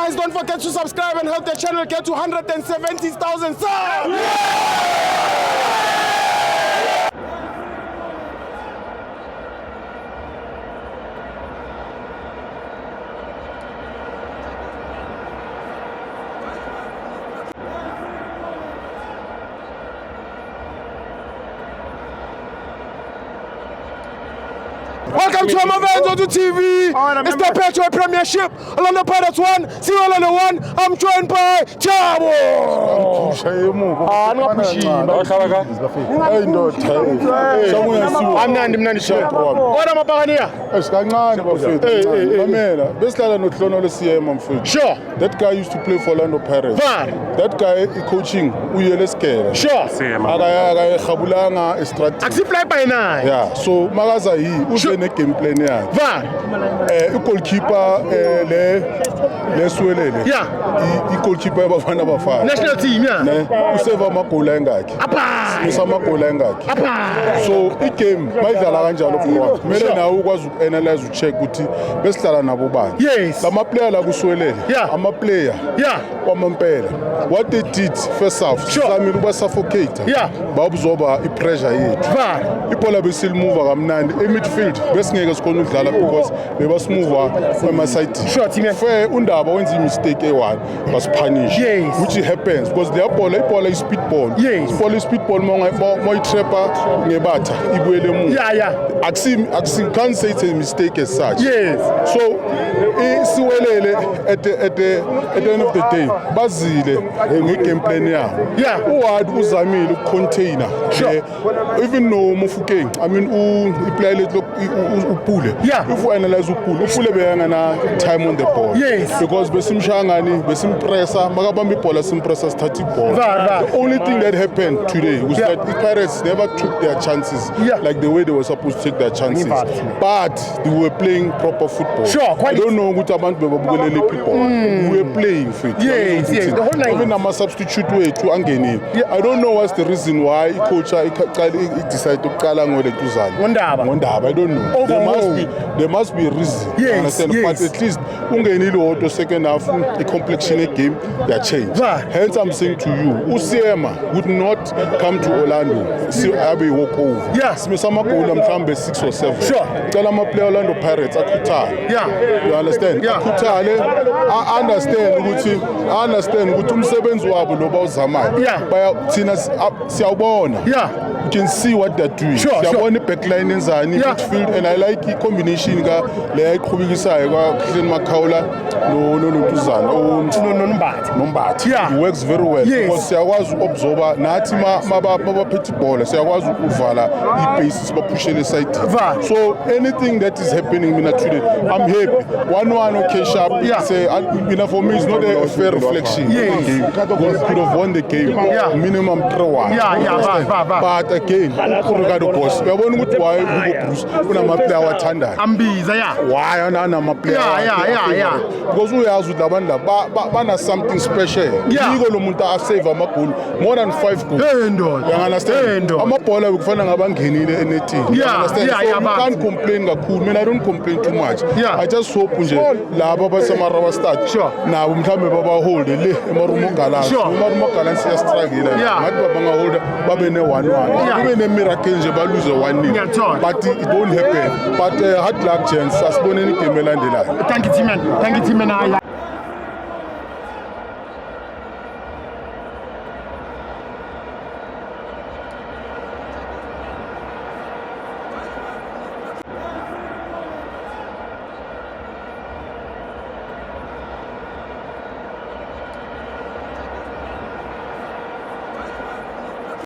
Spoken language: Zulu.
Guys, don't forget to subscribe and help the channel get to 170,000 subs. Welcome to Amavenzo TV. It's the Petro Premiership. Orlando Pirates 1, see Orlando 1. I'm joined by Chabo. I'm Sure. That guy used to play for Orlando Pirates. That guy is coaching. Sure. Accept by now. Yeah, so Magaza he ne game plan yakhe goalkeeper le swelele I goalkeeper yabafana abafana national team ne useva amagoli angakhe amagoli angakhe so I game bayidlala kanjalo bro kumele nawe ukwazi ukuanalyze ucheck ukuthi besihlala nabo bani lama player la kuswelele ama player kwamampela what they did first half samile uba suffocate babzoba I pressure yethu ibhola besilmove kamnandi midfield besingeke sikhona ukudlala because beba smooth kwema side fair undaba wenza I mistake e1 was punish which happens because the ball is speed ball is speed ball moy trapper ngebatha ibuyele mu akusim can't say it's a mistake as such so siwelele at the end of the day bazile nge game plan yabo uward uzamile ukucontainer even no Mofokeng I mean play upule if you analyze upule beyangana time on the ball because besimshangani besimpressa makabamba ibhola simpressa start ibhola the only thing that happened today was that the Pirates never took their chances like the way they were supposed to take their chances but they were playing proper football I don't know ukuthi abantu bebabukelele people we were playing fit the whole night even ama substitute wethu angenile I don't know what's the reason why coach decide ukuqala ngoletuzana ngondaba I don't know there must be a reason understand but at least ungenile wodwa second half the complexion of game they change hence I'm saying to you uSiema would not come to Orlando see abe walk over simesama goal mhlambe 6 or 7 cala ama player Orlando Pirates akhuthale you understand akhuthale I understand ukuthi umsebenzi wabo lo bawuzamayo baya thina siyawubona you can see what they're doing siyabona backline enzani midfield and I like the combination ka le ayiqhubikisayo ka Clean Makhawula no Tuzana Nombathi it works very well because siyakwazi ukobserva nathi mabaphethe ibhola siyakwazi ukuvala ipace sibaphushele side so anything that is happening mina today I'm happy 1-1 okay sharp say for me it's not a fair reflection because could have won the game minimum 3-1 but again Ricardo Boss uyabona ukuthi why Hugo Bruce unama player wathandayo ambiza why anama player because uyazi ukuthi abantu la bana something special yiko lo muntu asave amagoli more than 5 goals you understand amabhola bekufana ngabangenile enetini you understand so you can't complain kakhulu mina I don't complain too much I just hope nje laba baseMarawa start nabo mhlambe baba hold le eMarumo Gallants eMarumo Gallants ya struggle ngathi baba hold babe ne 1-1 kube ne miracle nje ba lose 1-0 but it won't happen but hard luck chance asiboneni game elandelayo thank you team man